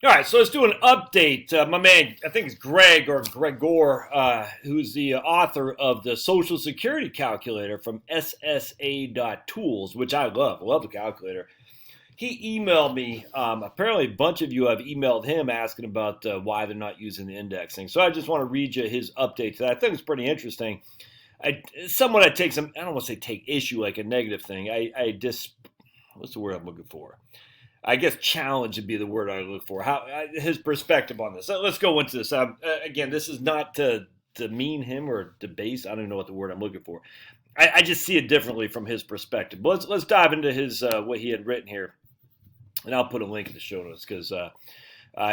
All right, so let's do an update. My man, I think it's Greg or Gregor, who's the author of the Social Security Calculator from SSA.tools, which I love. I love the calculator. He emailed me. Apparently, a bunch of you have emailed him asking about why they're not using the indexing. So I just want to read you his update to that. I think it's pretty interesting. Someone I take some, I don't want to say take issue like a negative thing. What's the word I'm looking for? I guess challenge would be the word I look for. His perspective on this. So let's go into this. Again, this is not to demean him or debase. I don't even know what the word I'm looking for. I just see it differently from his perspective. But let's dive into his what he had written here, and I'll put a link in the show notes because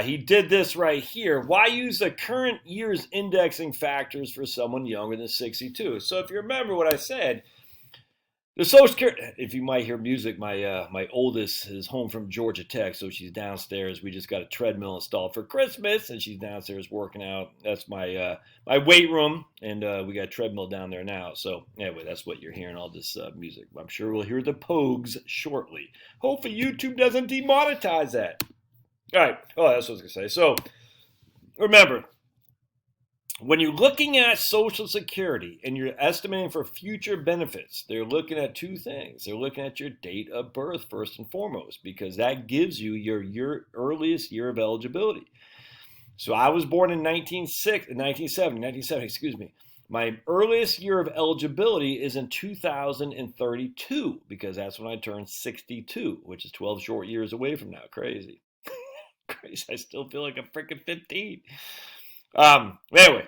he did this right here. Why use the current year's indexing factors for someone younger than 62? So if you remember what I said. The Social Security, if you might hear music, my oldest is home from Georgia Tech, so she's downstairs. We just got a treadmill installed for Christmas, and she's downstairs working out. That's my weight room, and we got a treadmill down there now. So anyway, that's what you're hearing, all this music. I'm sure we'll hear the Pogues shortly. Hopefully YouTube doesn't demonetize that. All right. Oh, that's what I was going to say. So remember, when you're looking at Social Security and you're estimating for future benefits, they're looking at two things. They're looking at your date of birth first and foremost, because that gives you your earliest year of eligibility. So I was born in 1970, excuse me. My earliest year of eligibility is in 2032, because that's when I turned 62, which is 12 short years away from now. Crazy. Crazy. I still feel like I'm freaking 15. Anyway,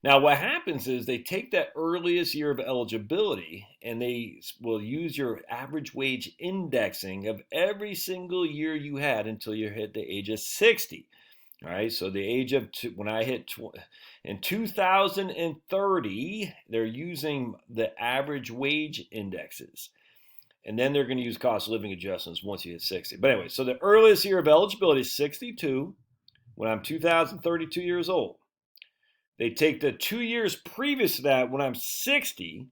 now what happens is they take that earliest year of eligibility and they will use your average wage indexing of every single year you had until you hit the age of 60. All right, so the age of when I hit in 2030, they're using the average wage indexes. And then they're going to use cost of living adjustments once you hit 60. But anyway, so the earliest year of eligibility is 62. When I'm 2032 years old. They take the 2 years previous to that when I'm 60,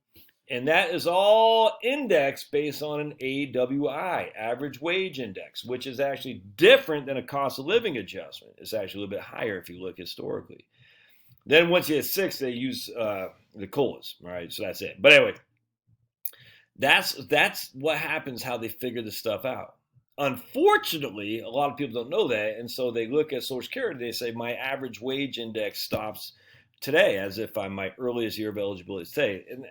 and that is all indexed based on an AWI, average wage index, which is actually different than a cost of living adjustment. It's actually a little bit higher if you look historically. Then once you hit 6, they use the COLAs, right? So that's it. But anyway, that's what happens, how they figure this stuff out. Unfortunately, a lot of people don't know that, and so they look at Social Security, they say my average wage index stops today, as if I'm my earliest year of eligibility today. And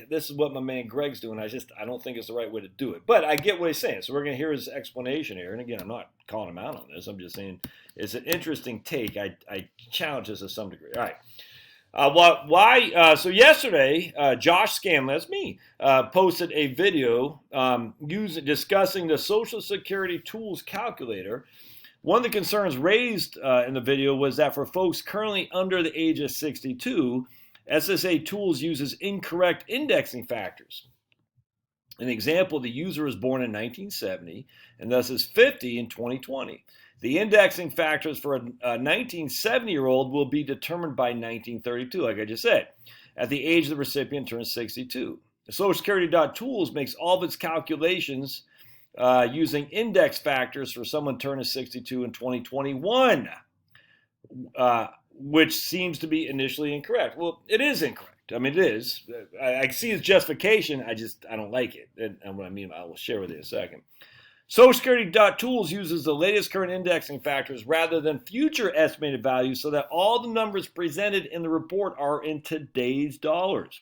this is what my man Greg's doing. I don't think it's the right way to do it. But I get what he's saying, so we're going to hear his explanation here. And again, I'm not calling him out on this. I'm just saying it's an interesting take. I challenge this to some degree. All right. So yesterday, Josh Scanlon, that's me, posted a video discussing the Social Security Tools Calculator. One of the concerns raised in the video was that for folks currently under the age of 62, SSA Tools uses incorrect indexing factors. An example, the user was born in 1970 and thus is 50 in 2020. The indexing factors for a 1970-year-old will be determined by 1932, like I just said, at the age the recipient turns 62. Social Security.tools makes all of its calculations using index factors for someone turning 62 in 2021, which seems to be initially incorrect. Well, it is incorrect. I mean, it is. I see its justification. I don't like it. And what I mean, I will share with you in a second. Social Security.tools uses the latest current indexing factors rather than future estimated values so that all the numbers presented in the report are in today's dollars.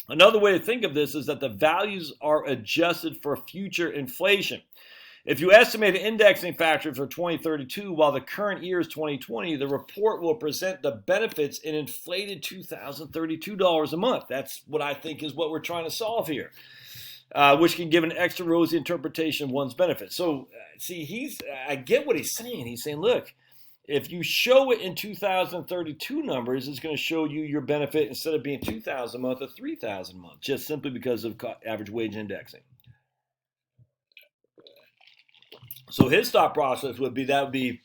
Another way to think of this is that the values are adjusted for future inflation. If you estimate an indexing factor for 2032 while the current year is 2020, the report will present the benefits in inflated $2,032 a month. That's what I think is what we're trying to solve here. Which can give an extra rosy interpretation of one's benefits. So, see, I get what he's saying. He's saying, look, if you show it in 2032 numbers, it's going to show you your benefit instead of being $2,000 a month or $3,000 a month, just simply because of average wage indexing. So his thought process would be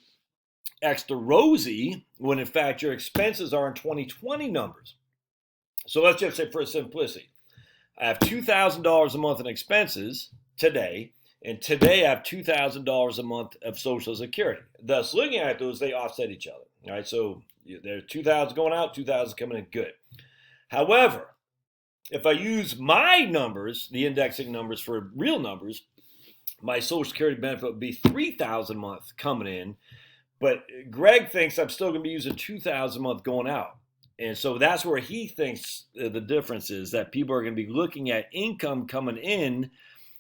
extra rosy when, in fact, your expenses are in 2020 numbers. So let's just say for simplicity, I have $2,000 a month in expenses today, And today I have $2,000 a month of Social Security. Thus, looking at those, they offset each other. All right, so there's 2,000 going out, 2,000 coming in. Good. However, if I use my numbers, the indexing numbers for real numbers, my Social Security benefit would be $3,000 a month coming in. But Greg thinks I'm still going to be using $2,000 a month going out. And so that's where he thinks the difference is, that people are going to be looking at income coming in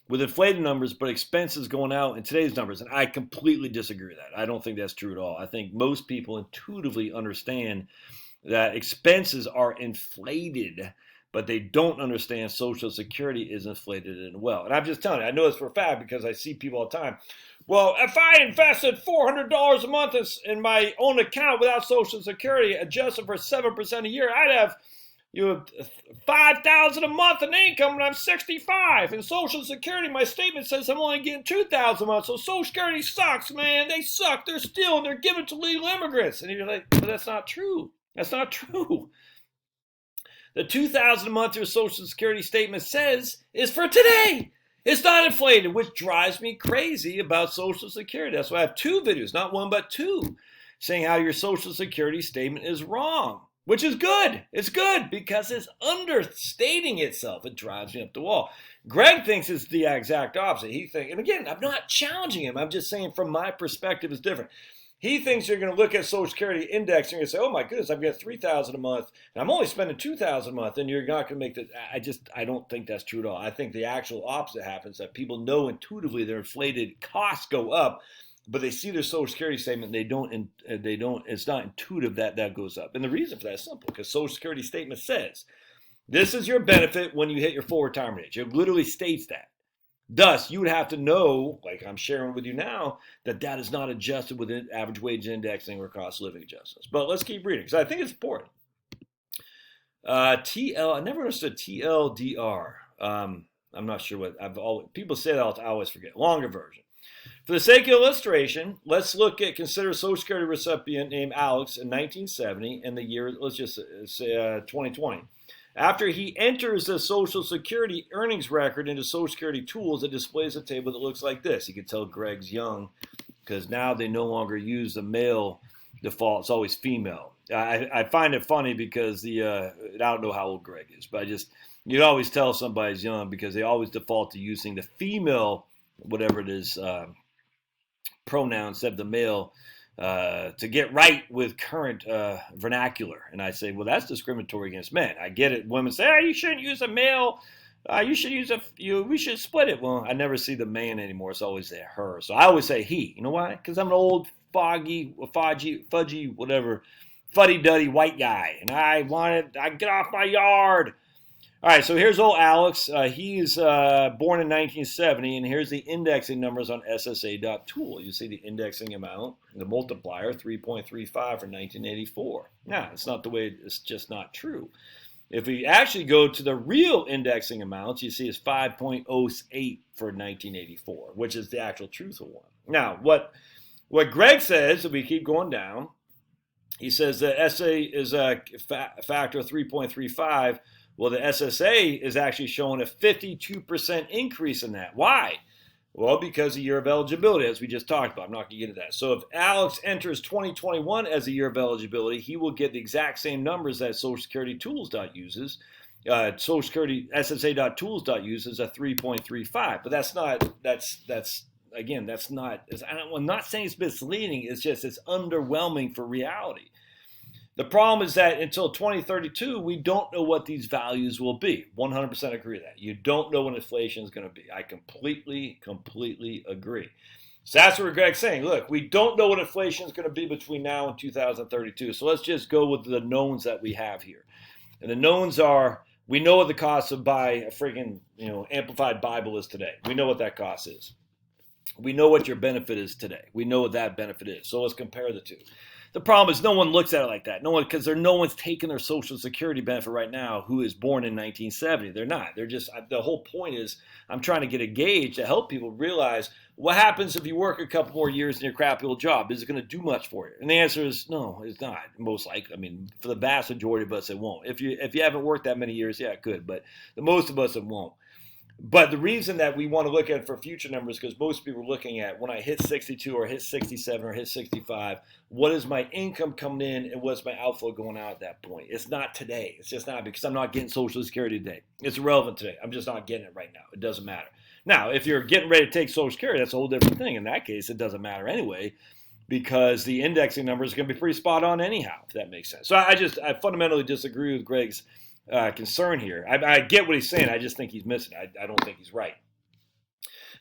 with inflated numbers, but expenses going out in today's numbers. And I completely disagree with that. I don't think that's true at all. I think most people intuitively understand that expenses are inflated, but they don't understand Social Security is inflated as well. And I'm just telling you, I know this for a fact because I see people all the time. Well, if I invested $400 a month in my own account without Social Security, adjusted for 7% a year, I'd have $5,000 a month in income when I'm 65. And Social Security, my statement says I'm only getting $2,000 a month. So Social Security sucks, man. They suck. They're stealing. They're giving to illegal immigrants. And you're like, but that's not true. That's not true. The $2,000 a month your Social Security statement says is for today. It's not inflated, which drives me crazy about Social Security. That's why I have 2 videos, not 1, but 2, saying how your Social Security statement is wrong, which is good. It's good because it's understating itself. It drives me up the wall. Greg thinks it's the exact opposite. He thinks, and again, I'm not challenging him. I'm just saying from my perspective, it's different. He thinks you're going to look at Social Security index and you're going to say, oh my goodness, I've got $3,000 a month and I'm only spending $2,000 a month, and you're not going to make that. I don't think that's true at all. I think the actual opposite happens, that people know intuitively their inflated costs go up, but they see their Social Security statement, they don't, it's not intuitive that goes up. And the reason for that is simple, because Social Security statement says, this is your benefit when you hit your full retirement age. It literally states that. Thus, you would have to know, like I'm sharing with you now, that that is not adjusted with average wage indexing or cost of living adjustments. But let's keep reading, because I think it's important. I never understood TLDR. I'm not sure what, people say that, I always forget. Longer version. For the sake of illustration, let's consider a Social Security recipient named Alex in 1970 and the year, let's just say 2020. After he enters the Social Security earnings record into Social Security tools, it displays a table that looks like this. You can tell Greg's young because now they no longer use the male default. It's always female. I find it funny because I don't know how old Greg is, but you'd always tell somebody's young because they always default to using the female, whatever it is, pronoun instead of the male, to get right with current vernacular. And I say, well, that's discriminatory against men. I get it. Women say, you shouldn't use a male. You should use we should split it. Well, I never see the man anymore. It's always a her. So I always say he. You know why? Because I'm an old, fudgy, whatever, fuddy-duddy white guy. And I get off my yard. All right, so here's old Alex. He's born in 1970, and here's the indexing numbers on SSA.tool. You see the indexing amount, the multiplier, 3.35 for 1984. Now, it's just not true. If we actually go to the real indexing amounts, you see it's 5.08 for 1984, which is the actual truthful one. Now, what Greg says, if we keep going down, he says the SA is a factor of 3.35. Well, the SSA is actually showing a 52% increase in that. Why? Well, because of year of eligibility, as we just talked about. I'm not going to get into that. So if Alex enters 2021 as a year of eligibility, he will get the exact same numbers that Social Security Tools.uses. Social Security SSA.tools.uses a 3.35. But I'm not saying it's misleading. It's just it's underwhelming for reality. The problem is that until 2032, we don't know what these values will be. 100% agree with that. You don't know what inflation is going to be. I completely agree. So that's what Greg's saying. Look, we don't know what inflation is going to be between now and 2032. So let's just go with the knowns that we have here. And the knowns are, we know what the cost of buy a freaking amplified Bible is today. We know what that cost is. We know what your benefit is today. We know what that benefit is. So let's compare the two. The problem is no one looks at it like that. No one's taking their Social Security benefit right now who is born in 1970. They're not. They're just, the whole point is I'm trying to get a gauge to help people realize what happens if you work a couple more years in your crappy old job. Is it going to do much for you? And the answer is no, it's not. Most likely. I mean, for the vast majority of us, it won't. If you haven't worked that many years, yeah, it could. But the most of us, it won't. But the reason that we want to look at for future numbers, because most people are looking at when I hit 62 or hit 67 or hit 65, what is my income coming in and what's my outflow going out at that point? It's not today. It's just not, because I'm not getting Social Security today. It's irrelevant today. I'm just not getting it right now. It doesn't matter. Now, if you're getting ready to take Social Security, that's a whole different thing. In that case, it doesn't matter anyway, because the indexing number is going to be pretty spot on anyhow, if that makes sense. So I fundamentally disagree with Greg's concern here. I get what he's saying. I just think he's missing. I don't think he's right.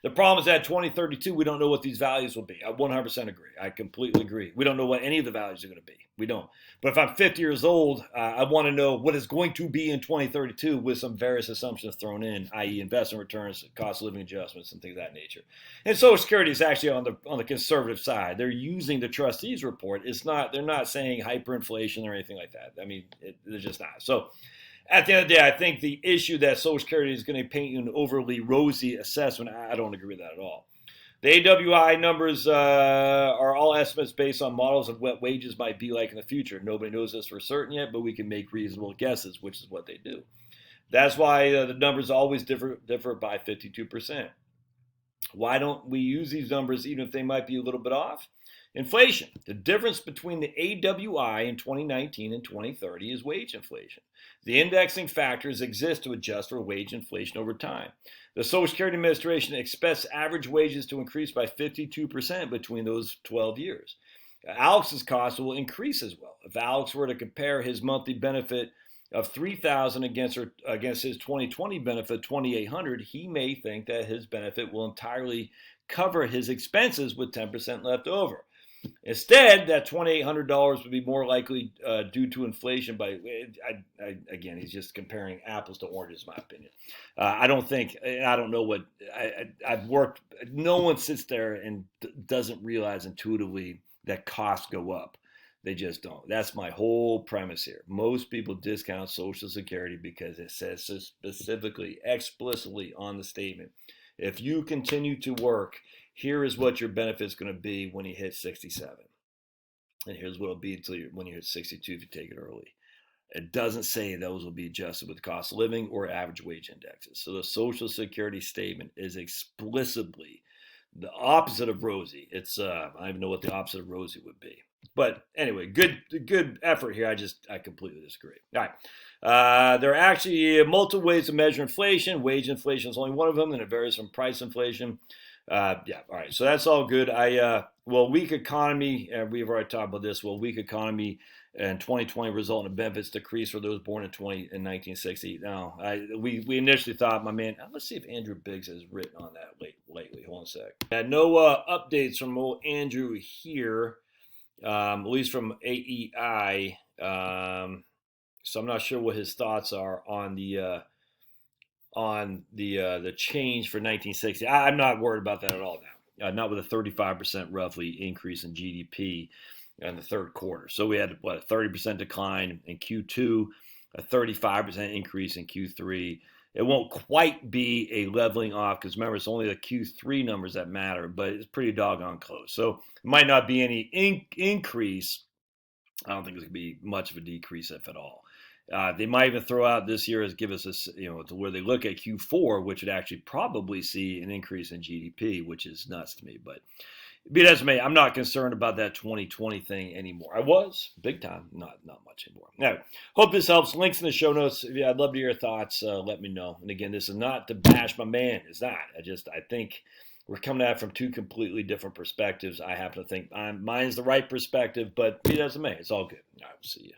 The problem is that 2032, we don't know what these values will be. I 100% agree. I completely agree. We don't know what any of the values are going to be. We don't. But if I'm 50 years old, I want to know what it's going to be in 2032 with some various assumptions thrown in, i.e. investment returns, cost of living adjustments, and things of that nature. And Social Security is actually on the conservative side. They're using the trustees report. They're not saying hyperinflation or anything like that. I mean, they're just not. So at the end of the day, I think the issue that Social Security is going to paint you an overly rosy assessment, I don't agree with that at all. The AWI numbers are all estimates based on models of what wages might be like in the future. Nobody knows this for certain yet, but we can make reasonable guesses, which is what they do. That's why the numbers always differ by 52%. Why don't we use these numbers even if they might be a little bit off? Inflation. The difference between the AWI in 2019 and 2030 is wage inflation. The indexing factors exist to adjust for wage inflation over time. The Social Security Administration expects average wages to increase by 52% between those 12 years. Alex's costs will increase as well. If Alex were to compare his monthly benefit of $3,000 against his 2020 benefit $2,800, he may think that his benefit will entirely cover his expenses with 10% left over. Instead, that $2,800 would be more likely due to inflation. Again, he's just comparing apples to oranges, in my opinion. I don't know what I've worked. No one sits there and doesn't realize intuitively that costs go up. They just don't. That's my whole premise here. Most people discount Social Security because it says so specifically, explicitly on the statement, if you continue to work, here is what your benefit's going to be when you hit 67. And here's what it'll be when you hit 62 if you take it early. It doesn't say those will be adjusted with cost of living or average wage indexes. So the Social Security statement is explicitly the opposite of rosy. It's I don't even know what the opposite of rosy would be. But anyway, good effort here. I completely disagree. All right. There are actually multiple ways to measure inflation. Wage inflation is only one of them, and it varies from price inflation. All right. So that's all good. Weak economy, we've already talked about this. Weak economy in 2020 result in benefits decrease for those born in 1960. Now, we initially thought, my man, let's see if Andrew Biggs has written on that lately. Hold on a sec. No updates from old Andrew here, at least from AEI. So I'm not sure what his thoughts are on the change for 1960. I'm not worried about that at all now. Not with a 35% roughly increase in GDP in the third quarter. So we had a 30% decline in Q2, a 35% increase in Q3. It won't quite be a leveling off because remember, it's only the Q3 numbers that matter, but it's pretty doggone close. So it might not be any increase. I don't think it's going to be much of a decrease, if at all. They might even throw out this year as give us this, to where they look at Q4, which would actually probably see an increase in GDP, which is nuts to me. But be it as it may, I'm not concerned about that 2020 thing anymore. I was big time, not much anymore. Now, hope this helps. Links in the show notes. Yeah, I'd love to hear your thoughts. Let me know. And again, this is not to bash my man. It's not. I think we're coming at it from two completely different perspectives. I happen to think mine's the right perspective, but be it as it may, it's all good. All right, we'll see you.